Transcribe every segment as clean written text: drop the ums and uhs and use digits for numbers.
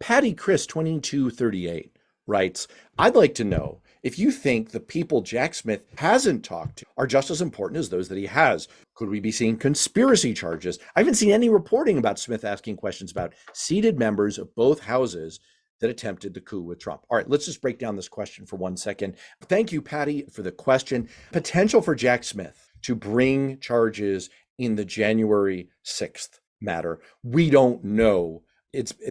Patty Chris 2238 writes, I'd like to know if you think the people Jack Smith hasn't talked to are just as important as those that he has. Could we be seeing conspiracy charges? I haven't seen any reporting about Smith asking questions about seated members of both houses that attempted the coup with Trump. All right, let's just break down this question for 1 second. Thank you, Patty, for the question. Potential for Jack Smith to bring charges in the January 6th matter. We don't know.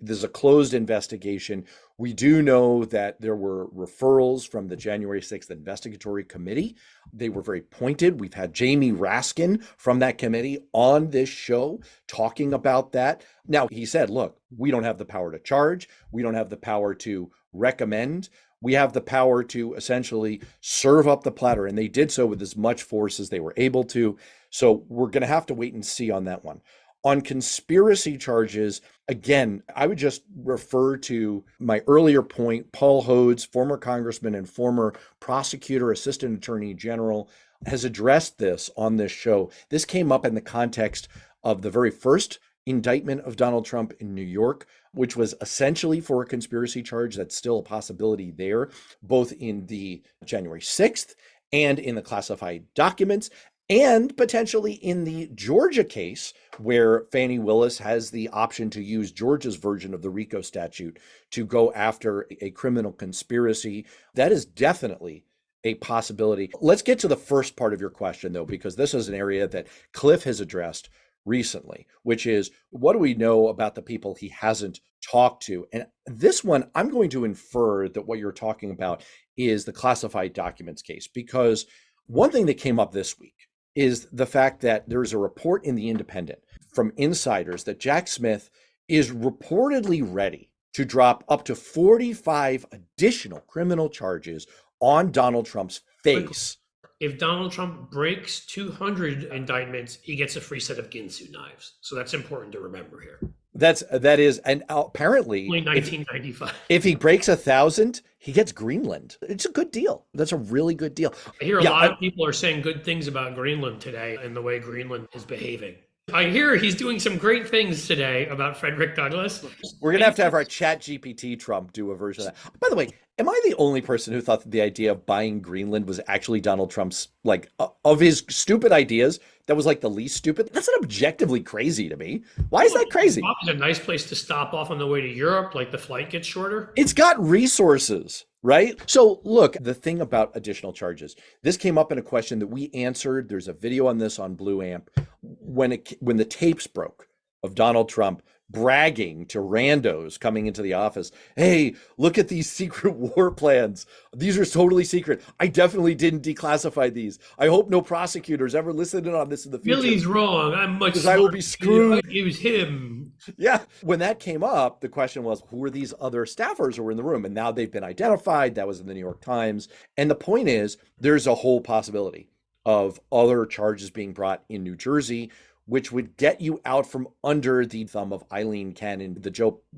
There's a closed investigation. We do know that there were referrals from the January 6th investigatory committee. They were very pointed. We've had Jamie Raskin from that committee on this show talking about that. Now, he said, look, we don't have the power to charge. We don't have the power to recommend. We have the power to essentially serve up the platter. And they did so with as much force as they were able to. So we're going to have to wait and see on that one. On conspiracy charges, again, I would just refer to my earlier point. Paul Hodes, former congressman and former prosecutor, assistant attorney general, has addressed this on this show. This came up in the context of the very first indictment of Donald Trump in New York, which was essentially for a conspiracy charge. That's still a possibility there, both in the January 6th and in the classified documents, and potentially in the Georgia case, where Fani Willis has the option to use Georgia's version of the RICO statute to go after a criminal conspiracy. That is definitely a possibility. Let's get to the first part of your question, though, because this is an area that Cliff has addressed recently, which is, what do we know about the people he hasn't talked to? And this one, I'm going to infer that what you're talking about is the classified documents case, because one thing that came up this week is the fact that there's a report in The Independent from insiders that Jack Smith is reportedly ready to drop up to 45 additional criminal charges on Donald Trump's face. If Donald Trump breaks 200 indictments, he gets a free set of Ginsu knives. So that's important to remember here. That is, and apparently, only 1995. If he breaks 1,000, he gets Greenland. It's a good deal. That's a really good deal. I hear a lot of people are saying good things about Greenland today and the way Greenland is behaving. I hear he's doing some great things today about Frederick Douglass. We're going to have our Chat GPT Trump do a version of that. By the way, am I the only person who thought that the idea of buying Greenland was actually Donald Trump's, of his stupid ideas, that was the least stupid? That's not objectively crazy to me. Why is that crazy? It's a nice place to stop off on the way to Europe, the flight gets shorter. It's got resources, right? So look, the thing about additional charges, this came up in a question that we answered. There's a video on this on Blue Amp. When the tapes broke of Donald Trump bragging to randos coming into the office, hey, look at these secret war plans. These are totally secret. I definitely didn't declassify these. I hope no prosecutors ever listen in on this in the future. Billy's wrong. I'm much because I will be screwed. It was him. Yeah. When that came up, the question was, who are these other staffers who were in the room? And now they've been identified. That was in the New York Times. And the point is, there's a whole possibility of other charges being brought in New Jersey, which would get you out from under the thumb of Eileen Cannon, the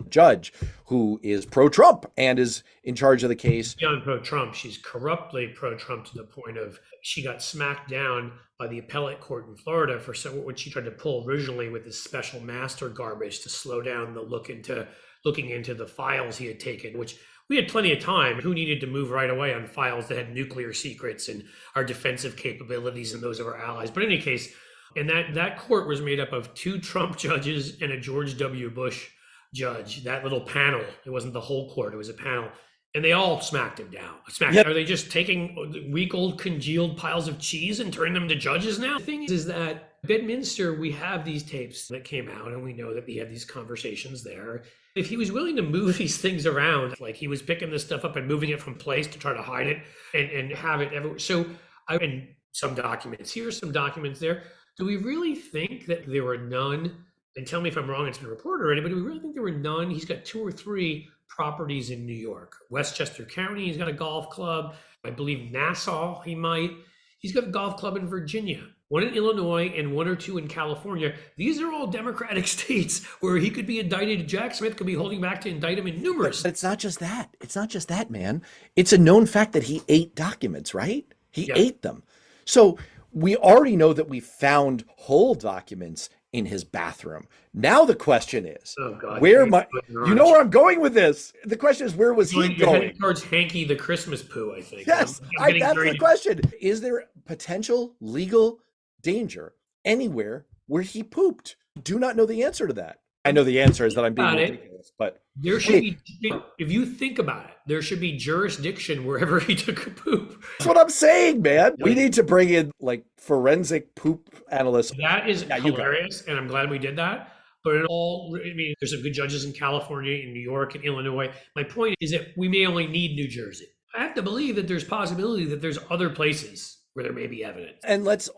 judge who is pro-Trump and is in charge of the case. Beyond pro-Trump, she's corruptly pro-Trump to the point of she got smacked down by the appellate court in Florida for what she tried to pull originally with this special master garbage to slow down the looking into the files he had taken, which we had plenty of time. Who needed to move right away on files that had nuclear secrets and our defensive capabilities and those of our allies? But in any case, and that court was made up of 2 Trump judges and a George W. Bush judge. That little panel, it wasn't the whole court, it was a panel. And they all smacked him down. Yep. Are they just taking week old congealed piles of cheese and turning them to judges now? The thing is that Bedminster, we have these tapes that came out and we know that we had these conversations there. If he was willing to move these things around, he was picking this stuff up and moving it from place to try to hide it and have it everywhere. So and some documents here, some documents there. Do we really think that there were none? And tell me if I'm wrong, it's been reported already, but do we really think there were none? He's got 2 or 3 properties in New York. Westchester County, he's got a golf club. I believe Nassau, he might. He's got a golf club in Virginia, 1 in Illinois and 1 or 2 in California. These are all Democratic states where he could be indicted. Jack Smith could be holding back to indict him in numerous. But it's not just that. It's not just that, man. It's a known fact that he ate documents, right? He ate them. So we already know that we found whole documents in his bathroom. Now the question is, Oh God, where Hanky my you know where I'm going with this? The question is, where was he You're heading going? towards Hanky the Christmas poo, I think. Yes, I'm getting that's very the question. Is there potential legal danger anywhere where he pooped? Do not know the answer to that. I know the answer is that I'm being about it. ridiculous, but There should hey, be, if you think about it, there should be jurisdiction wherever he took a poop. that's what I'm saying, man. We Like, need to bring in like forensic poop analysts. that is Yeah, you got it. hilarious, and I'm glad we did that. But in all, I mean, there's some good judges in California, in New York, and Illinois. My point is that we may only need New Jersey. I have to believe that there's possibility that there's other places where there may be evidence. And let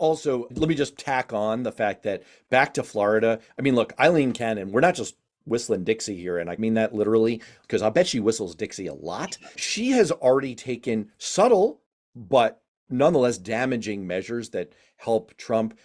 me just tack on the fact that back to Florida. I mean, look, Eileen Cannon, we're not just whistling Dixie here, and I mean that literally, because I bet she whistles Dixie a lot. She has already taken subtle but nonetheless damaging measures that help Trump.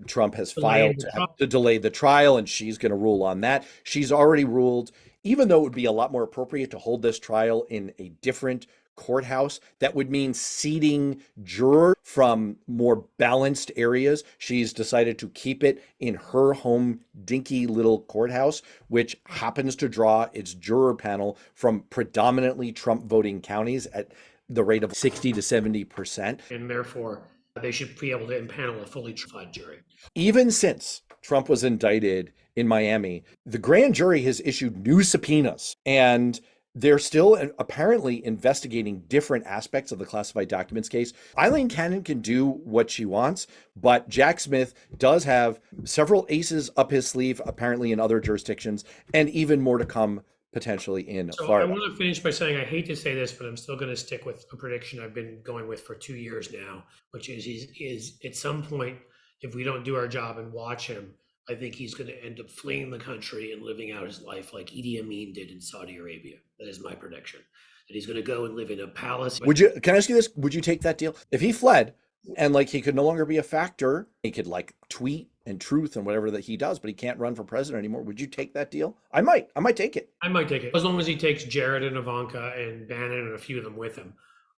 Trump has filed to delay the trial, and she's going to rule on that. She's already ruled, even though it would be a lot more appropriate to hold this trial in a different courthouse, that would mean seating jurors from more balanced areas. She's decided to keep it in her home dinky little courthouse, which happens to draw its juror panel from predominantly Trump voting counties at the rate of 60 to 70%. And therefore, they should be able to impanel a fully tried jury. Even since Trump was indicted in Miami, the grand jury has issued new subpoenas, and they're still apparently investigating different aspects of the classified documents case. Eileen Cannon can do what she wants, but Jack Smith does have several aces up his sleeve, apparently in other jurisdictions, and even more to come potentially in Florida. I want to finish by saying, I hate to say this, but I'm still going to stick with a prediction I've been going with for 2 years now, which is at some point, if we don't do our job and watch him, I think he's going to end up fleeing the country and living out his life like Idi Amin did in Saudi Arabia. That is my prediction. That he's going to go and live in a palace. Can I ask you this? Would you take that deal? If he fled and like he could no longer be a factor, he could like tweet and truth and whatever that he does, but he can't run for president anymore. Would you take that deal? I might take it. I might take it. As long as he takes Jared and Ivanka and Bannon and a few of them with him.